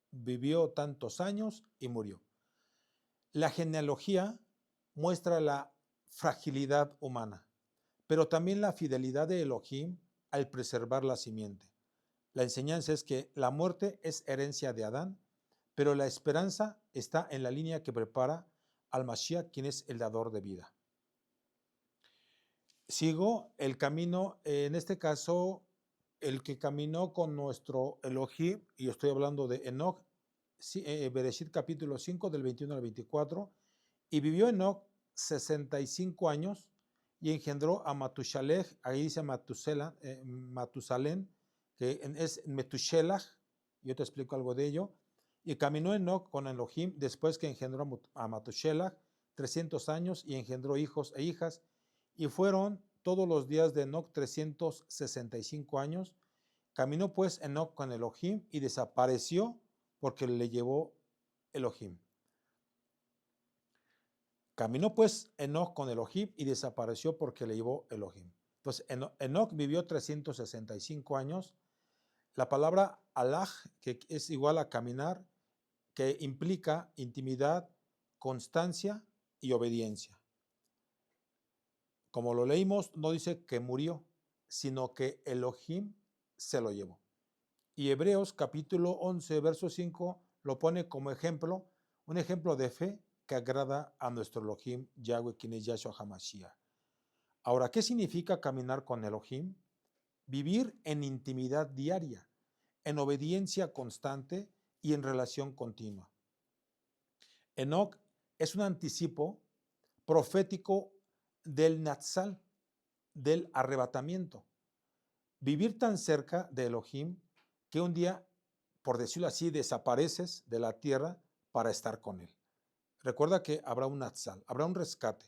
vivió tantos años y murió. La genealogía muestra la fragilidad humana, pero también la fidelidad de Elohim al preservar la simiente. La enseñanza es que la muerte es herencia de Adán, pero la esperanza está en la línea que prepara al Mashiach, quien es el dador de vida. Sigo el camino, en este caso, el que caminó con nuestro Elohim, y estoy hablando de Enoch, Bereshit capítulo 5, del 21 al 24, y vivió Enoch 65 años y engendró a Matushalej, ahí dice Matusalén, que es Metushelach, yo te explico algo de ello, y caminó Enoch con Elohim después que engendró a Matushelach 300 años y engendró hijos e hijas, y fueron todos los días de Enoch 365 años. Caminó pues Enoch con Elohim y desapareció porque le llevó Elohim. Caminó pues Enoch con Elohim y desapareció porque le llevó Elohim. Entonces, Enoch vivió 365 años. La palabra alaj, que es igual a caminar, que implica intimidad, constancia y obediencia. Como lo leímos, no dice que murió, sino que Elohim se lo llevó. Y Hebreos capítulo 11, verso 5, lo pone como ejemplo, un ejemplo de fe que agrada a nuestro Elohim, Yahweh, quien es Yahshua HaMashiach. Ahora, ¿qué significa caminar con Elohim? Vivir en intimidad diaria, en obediencia constante y en relación continua. Enoch es un anticipo profético del Natsal, del arrebatamiento. Vivir tan cerca de Elohim que un día por decirlo así, desapareces de la tierra para estar con Él. Recuerda que habrá un atzal, habrá un rescate.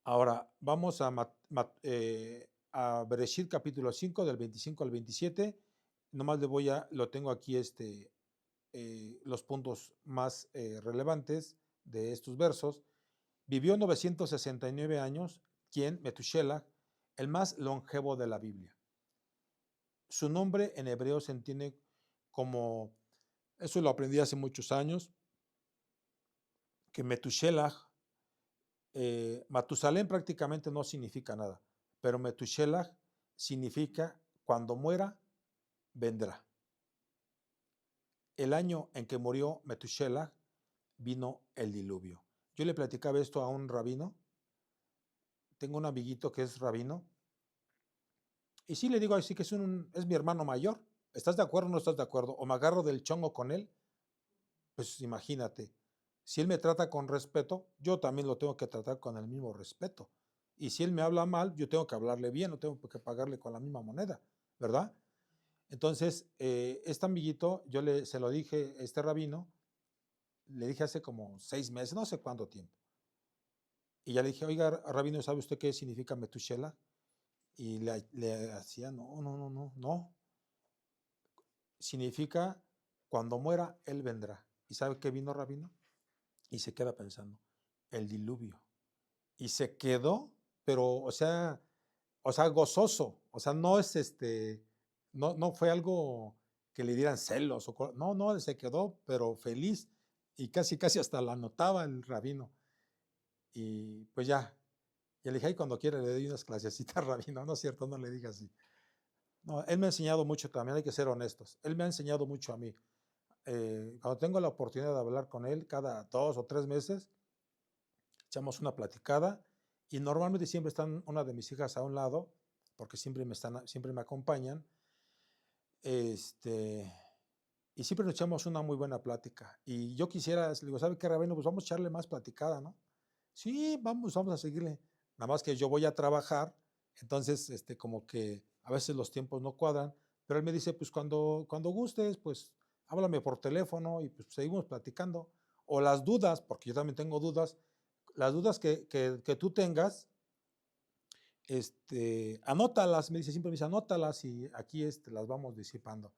Ahora, vamos a Bereshit capítulo 5, del 25 al 27. Nomás lo tengo aquí los puntos más relevantes de estos versos. Vivió 969 años, quien, Metushelach, el más longevo de la Biblia. Su nombre en hebreo se entiende como, eso lo aprendí hace muchos años, que Metushelach, Matusalén prácticamente no significa nada, pero Metushelach significa cuando muera, vendrá. El año en que murió Metushelach vino el diluvio. Yo le platicaba esto a un rabino, tengo un amiguito que es rabino, y sí le digo así que es mi hermano mayor. ¿Estás de acuerdo o no estás de acuerdo? O me agarro del chongo con él, pues imagínate. Si él me trata con respeto, yo también lo tengo que tratar con el mismo respeto. Y si él me habla mal, yo tengo que hablarle bien, no tengo que pagarle con la misma moneda, ¿verdad? Entonces, este amiguito, se lo dije, este rabino, le dije hace como 6 meses, no sé cuánto tiempo. Y ya le dije, oiga, rabino, ¿sabe usted qué significa Metushelach? Y le hacía, no. Significa, cuando muera, él vendrá. ¿Y sabe qué vino, rabino? Y se queda pensando, el diluvio. Y se quedó, pero, o sea, gozoso. O sea, no es no fue algo que le dieran celos. No, se quedó, pero feliz. Y casi, casi hasta la notaba el rabino. Y pues ya. Y le dije, ay, cuando quiera le doy unas clasecitas, rabino. No es cierto, no le diga así. No, él me ha enseñado mucho también, hay que ser honestos. Él me ha enseñado mucho a mí. Cuando tengo la oportunidad de hablar con él, cada 2 o 3 meses, echamos una platicada y normalmente siempre están una de mis hijas a un lado, porque siempre me acompañan, y siempre nos echamos una muy buena plática. Y yo quisiera, le digo, ¿sabe qué, rabino? Pues vamos a echarle más platicada, ¿no? Sí, vamos a seguirle. Nada más que yo voy a trabajar, entonces, como que a veces los tiempos no cuadran, pero él me dice, pues cuando gustes, pues háblame por teléfono y pues seguimos platicando. O las dudas, porque yo también tengo dudas, las dudas que tú tengas, anótalas, siempre me dice, anótalas y aquí las vamos disipando.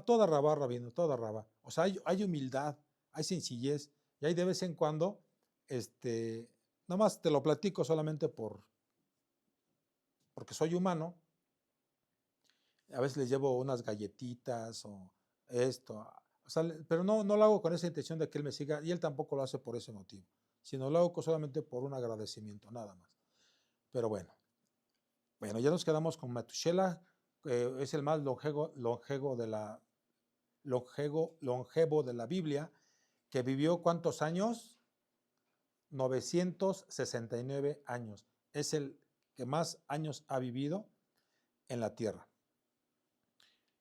Toda rabá, rabino, toda rabá. O sea, hay humildad, hay sencillez, y hay de vez en cuando, nada más te lo platico solamente porque soy humano. A veces les llevo unas galletitas o esto, o sea, pero no lo hago con esa intención de que él me siga, y él tampoco lo hace por ese motivo, sino lo hago solamente por un agradecimiento, nada más. Pero bueno, ya nos quedamos con Metushelach, es el más longevo de la Biblia, que vivió ¿cuántos años? 969 años. Es el que más años ha vivido en la tierra.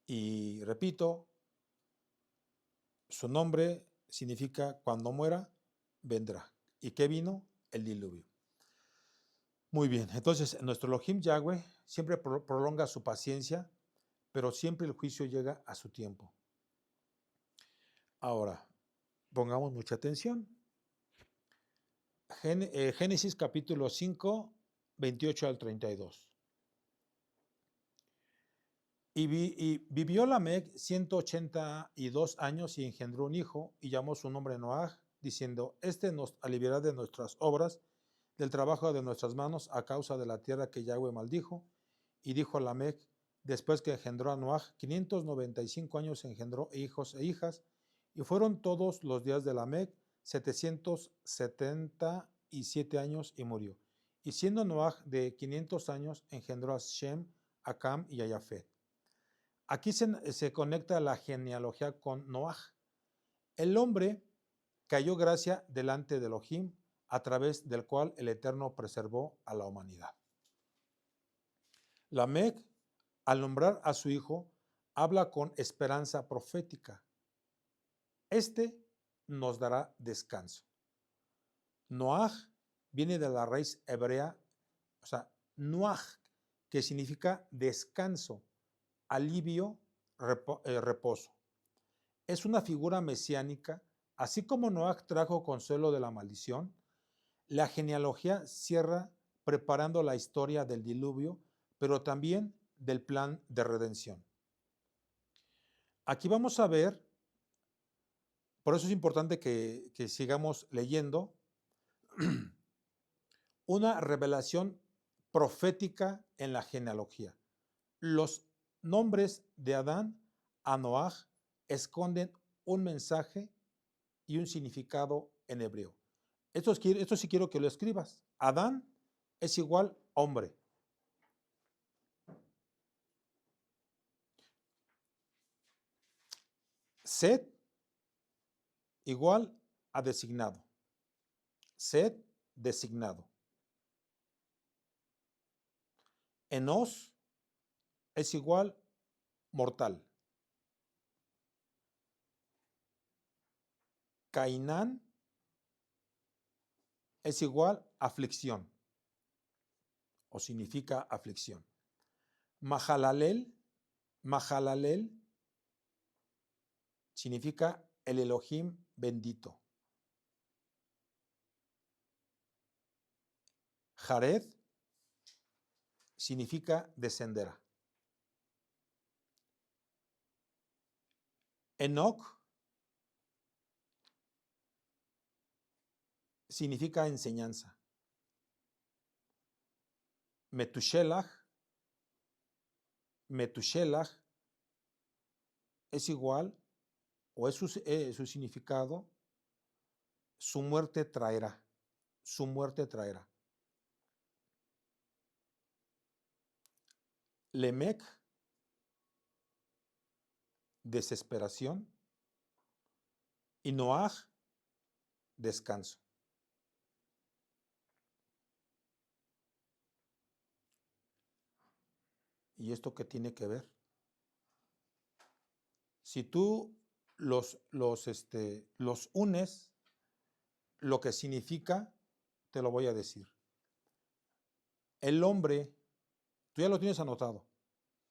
Y repito, su nombre significa cuando muera, vendrá. ¿Y qué vino? El diluvio. Muy bien, entonces nuestro Elohim Yahweh siempre prolonga su paciencia, pero siempre el juicio llega a su tiempo. Ahora, pongamos mucha atención. Génesis capítulo 5, 28 al 32. Y vivió Lamec 182 años y engendró un hijo y llamó su nombre Noaj, diciendo, nos aliviará de nuestras obras, del trabajo de nuestras manos a causa de la tierra que Yahweh maldijo. Y dijo Lamec, después que engendró a Noaj, 595 años engendró hijos e hijas, y fueron todos los días de Lamec 777 años y murió. Y siendo Noaj de 500 años, engendró a Shem, a Cam y a Jafet. Aquí se conecta la genealogía con Noaj. El hombre que halló gracia delante de Elohim, a través del cual el Eterno preservó a la humanidad. Lamec, al nombrar a su hijo, habla con esperanza profética. Nos dará descanso. Noaj viene de la raíz hebrea, o sea, Noaj, que significa descanso, alivio reposo. Es una figura mesiánica, así como Noaj trajo consuelo de la maldición. La genealogía cierra preparando la historia del diluvio, pero también del plan de redención. Aquí vamos a ver, por eso es importante que sigamos leyendo, una revelación profética en la genealogía. Los nombres de Adán a Noaj esconden un mensaje y un significado en hebreo. Esto sí quiero que lo escribas. Adán es igual hombre. Set igual a designado. Set, designado. Enos es igual mortal. Cainán es igual aflicción o significa aflicción. Mahalalel significa el Elohim bendito. Jared significa descenderá. Enoch significa enseñanza. Metushelach es igual, o es su significado, su muerte traerá. Su muerte traerá. Lemec, desesperación. Y Noaj, descanso. ¿Y esto qué tiene que ver? Si tú los unes, lo que significa, te lo voy a decir. El hombre, tú ya lo tienes anotado,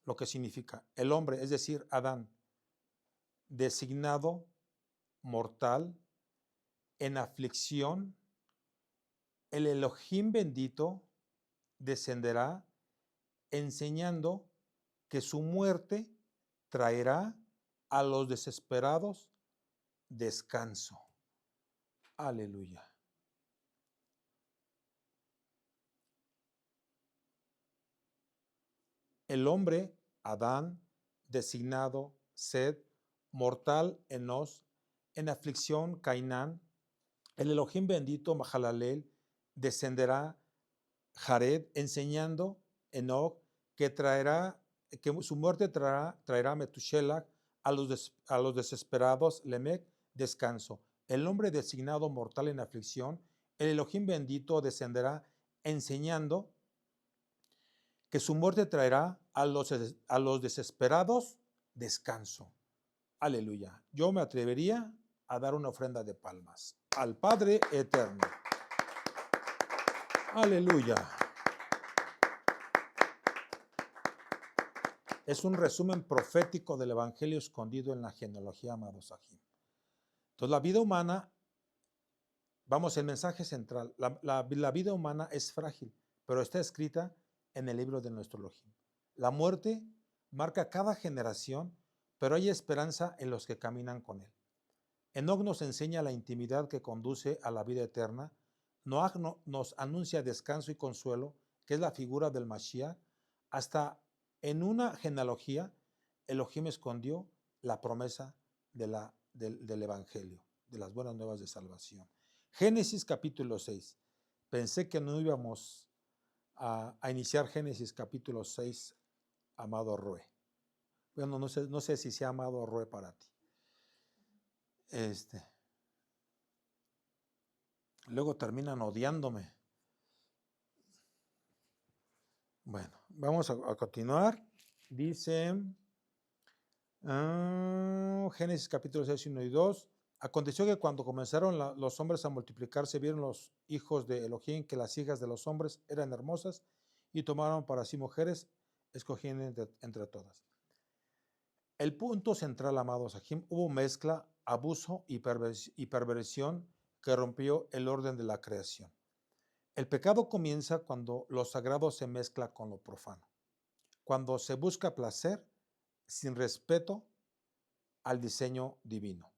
lo que significa. El hombre, es decir, Adán, designado, mortal, en aflicción, el Elohim bendito descenderá enseñando que su muerte traerá a los desesperados descanso. Aleluya. El hombre, Adán, designado, Set, mortal, Enos, en aflicción, Cainán, el Elohim bendito, Mahalalel, descenderá, Jared, enseñando, Enoch, que su muerte traerá Metushelach a los desesperados, Lemec, descanso. El hombre designado mortal en aflicción, el Elohim bendito descenderá, enseñando que su muerte traerá a los desesperados descanso. Aleluya. Yo me atrevería a dar una ofrenda de palmas al Padre eterno. Aleluya. Es un resumen profético del Evangelio escondido en la genealogía, amados aquí. Entonces, la vida humana, vamos, el mensaje central, la vida humana es frágil, pero está escrita en el libro de nuestro Elohim. La muerte marca cada generación, pero hay esperanza en los que caminan con él. Enoch nos enseña la intimidad que conduce a la vida eterna. Noaj nos anuncia descanso y consuelo, que es la figura del Mashiach. Hasta en una genealogía, Elohim escondió la promesa del Evangelio, de las buenas nuevas de salvación. Génesis capítulo 6. Pensé que no íbamos a iniciar Génesis capítulo 6, amado Roe. Bueno, no sé si sea amado Roe para ti. Luego terminan odiándome. Bueno, vamos a continuar. Dice Génesis capítulo 6, 1 y 2. Aconteció que cuando comenzaron los hombres a multiplicarse, vieron los hijos de Elohim que las hijas de los hombres eran hermosas y tomaron para sí mujeres, escogiendo entre todas. El punto central, amados Sahim, hubo mezcla, abuso y perversión que rompió el orden de la creación. El pecado comienza cuando lo sagrado se mezcla con lo profano, cuando se busca placer sin respeto al diseño divino.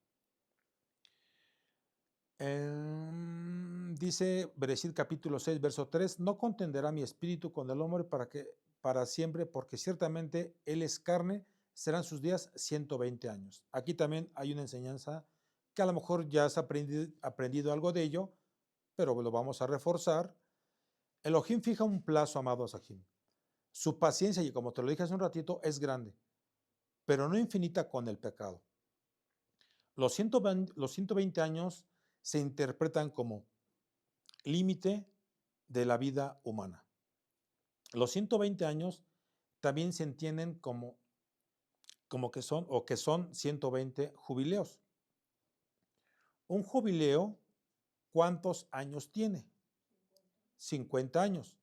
Dice Bereshit capítulo 6, verso 3, no contenderá mi espíritu con el hombre para siempre, porque ciertamente él es carne, serán sus días 120 años. Aquí también hay una enseñanza que a lo mejor ya has aprendido algo de ello, pero lo vamos a reforzar. Elohim fija un plazo, amado Sahim. Su paciencia, y como te lo dije hace un ratito, es grande, pero no infinita con el pecado. Los 120 años se interpretan como límite de la vida humana. Los 120 años también se entienden como que son 120 jubileos. Un jubileo, ¿cuántos años tiene? 50 años.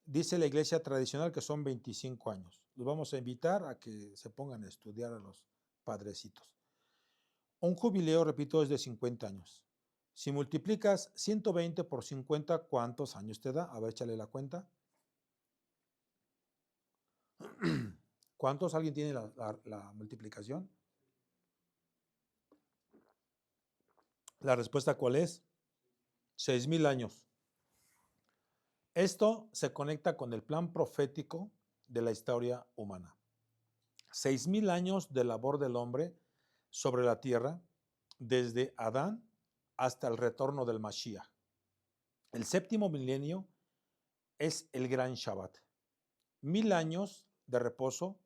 Dice la iglesia tradicional que son 25 años. Los vamos a invitar a que se pongan a estudiar a los padrecitos. Un jubileo, repito, es de 50 años. Si multiplicas 120 por 50, ¿cuántos años te da? A ver, échale la cuenta. ¿Cuántos? ¿Alguien tiene la multiplicación? La respuesta, ¿cuál es? 6,000 años. Esto se conecta con el plan profético de la historia humana. 6,000 años de labor del hombre sobre la tierra, desde Adán hasta el retorno del Mashiach. El séptimo milenio es el gran Shabbat. 1,000 años de reposo,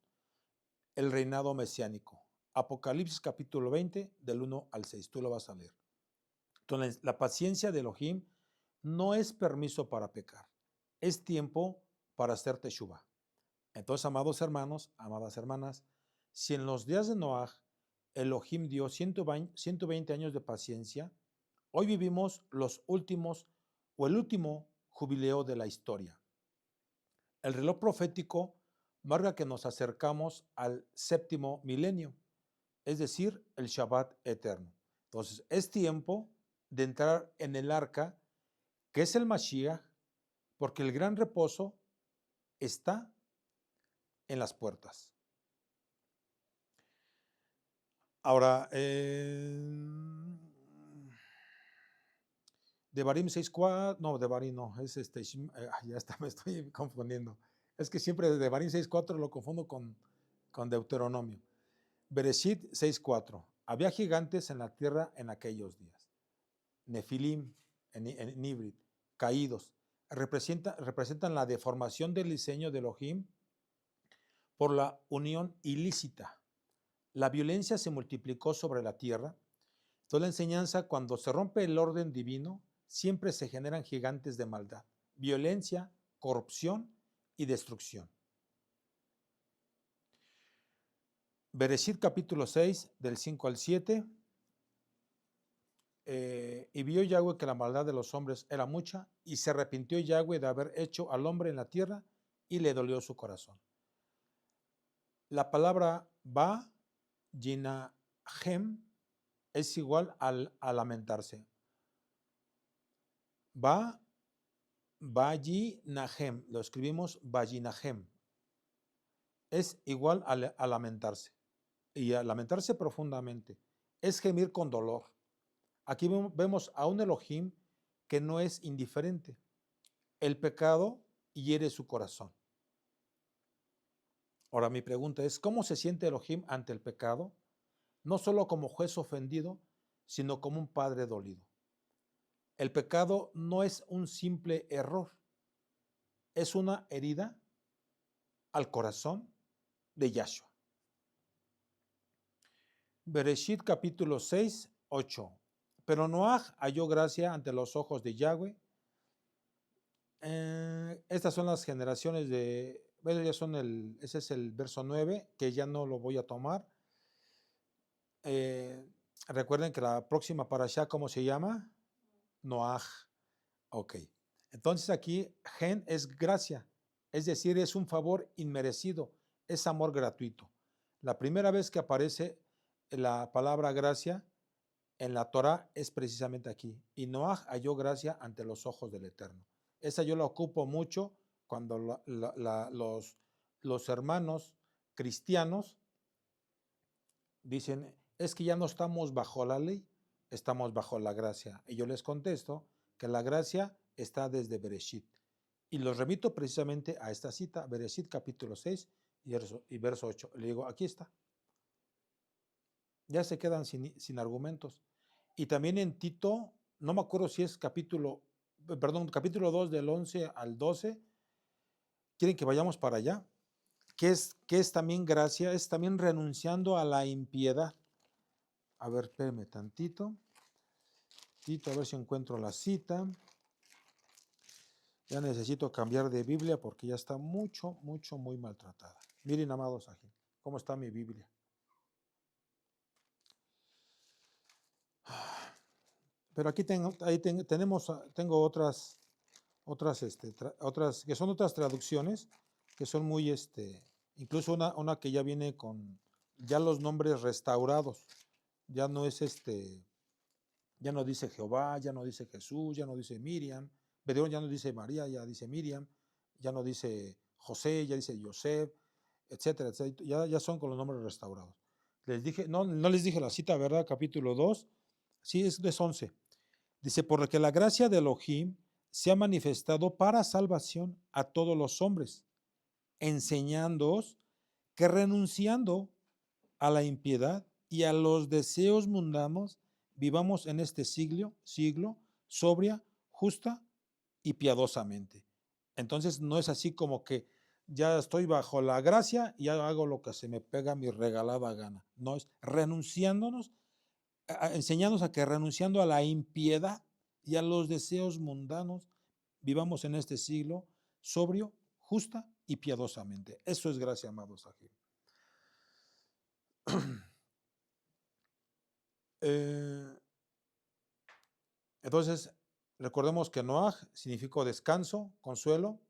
el reinado mesiánico. Apocalipsis capítulo 20, del 1 al 6. Tú lo vas a leer. Entonces, la paciencia de Elohim no es permiso para pecar, es tiempo para hacer teshuva. Entonces, amados hermanos, amadas hermanas, si en los días de Noaj Elohim dio 120 años de paciencia, hoy vivimos los últimos o el último jubileo de la historia. El reloj profético marca que nos acercamos al séptimo milenio, es decir, el Shabbat eterno. Entonces, es tiempo de entrar en el arca, que es el Mashiach, porque el gran reposo está en las puertas. Ahora, Devarim 6.4, no, Devarim no, es ya está, me estoy confundiendo. Es que siempre de Devarim 6.4 lo confundo con Deuteronomio. Bereshit 6.4, había gigantes en la tierra en aquellos días. Nefilim, en híbrid, caídos, representan la deformación del diseño de Elohim por la unión ilícita. La violencia se multiplicó sobre la tierra. Toda la enseñanza, cuando se rompe el orden divino, siempre se generan gigantes de maldad, violencia, corrupción y destrucción. Bereshit capítulo 6, del 5 al 7. Y vio Yahweh que la maldad de los hombres era mucha, y se arrepintió Yahweh de haber hecho al hombre en la tierra, y le dolió su corazón. La palabra ba, Yinahem, es igual a lamentarse. Bayinahem, lo escribimos Bayinahem, es igual a lamentarse, y a lamentarse profundamente, es gemir con dolor. Aquí vemos a un Elohim que no es indiferente. El pecado hiere su corazón. Ahora mi pregunta es, ¿cómo se siente Elohim ante el pecado? No solo como juez ofendido, sino como un padre dolido. El pecado no es un simple error, es una herida al corazón de Yahshua. Bereshit capítulo 6, 8. Pero Noaj halló gracia ante los ojos de Yahweh. Estas son las generaciones de, bueno, ese es el verso 9, que ya no lo voy a tomar. Recuerden que la próxima parashá, ¿cómo se llama? Noaj. Ok. Entonces aquí, gen es gracia, es decir, es un favor inmerecido, es amor gratuito. La primera vez que aparece la palabra gracia en la Torah es precisamente aquí. Y Noaj halló gracia ante los ojos del Eterno. Esa yo la ocupo mucho cuando los hermanos cristianos dicen, es que ya no estamos bajo la ley, estamos bajo la gracia. Y yo les contesto que la gracia está desde Bereshit. Y los remito precisamente a esta cita, Bereshit capítulo 6 y verso 8. Le digo, aquí está. Ya se quedan sin argumentos. Y también en Tito, no me acuerdo si es capítulo 2 del 11 al 12. ¿Quieren que vayamos para allá? ¿Qué es también gracia? Es también renunciando a la impiedad. A ver, espérame tantito. Tito, a ver si encuentro la cita. Ya necesito cambiar de Biblia porque ya está muy maltratada. Miren, amados aquí, cómo está mi Biblia. Pero aquí tengo otras que son otras traducciones que son muy, incluso una que ya viene con ya los nombres restaurados. Ya no es ya no dice Jehová, ya no dice Jesús, ya no dice Miriam, pero ya no dice María, ya dice Miriam, ya no dice José, ya dice Yosef, etcétera, etcétera. Ya son con los nombres restaurados. Les dije, no les dije la cita, ¿verdad? Capítulo 2, sí, es 11. Dice, porque la gracia de Elohim se ha manifestado para salvación a todos los hombres, enseñándoos que renunciando a la impiedad y a los deseos mundanos, vivamos en este siglo sobria, justa y piadosamente. Entonces no es así como que ya estoy bajo la gracia y ya hago lo que se me pega mi regalada gana. No, es renunciándonos, enseñándonos a que renunciando a la impiedad y a los deseos mundanos, vivamos en este siglo sobrio, justa y piadosamente. Eso es gracia, amados aquí. Entonces, recordemos que Noaj significó descanso, consuelo.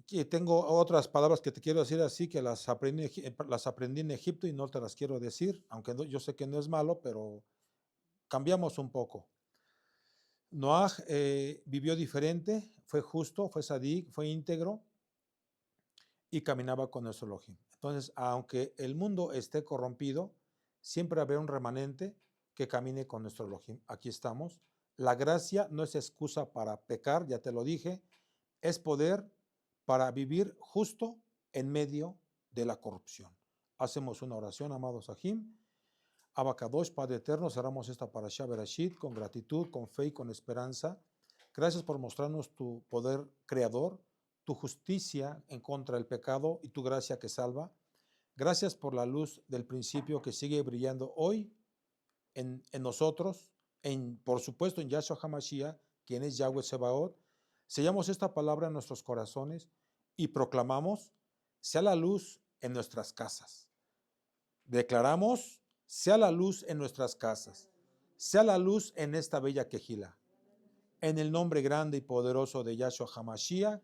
Y tengo otras palabras que te quiero decir así, que las aprendí en Egipto y no te las quiero decir, aunque yo sé que no es malo, pero cambiamos un poco. Noaj vivió diferente, fue justo, fue sadik, fue íntegro y caminaba con nuestro Elohim. Entonces, aunque el mundo esté corrompido, siempre habrá un remanente que camine con nuestro Elohim. Aquí estamos. La gracia no es excusa para pecar, ya te lo dije, es poder para vivir justo en medio de la corrupción. Hacemos una oración, amados Sahim. Abacadosh, Padre Eterno, cerramos esta parashá Bereshit con gratitud, con fe y con esperanza. Gracias por mostrarnos tu poder creador, tu justicia en contra del pecado y tu gracia que salva. Gracias por la luz del principio que sigue brillando hoy en nosotros, por supuesto en Yahshua HaMashiach, quien es Yahweh Sebaot. Sellamos esta palabra en nuestros corazones y proclamamos, sea la luz en nuestras casas. Declaramos, sea la luz en nuestras casas, sea la luz en esta bella quejila. En el nombre grande y poderoso de Yahshua HaMashiach,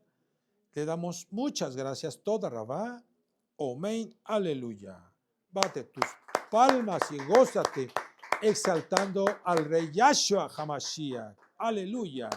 te damos muchas gracias, toda Rabá, Omein, aleluya. Bate tus palmas y gózate exaltando al Rey Yahshua HaMashiach, aleluya.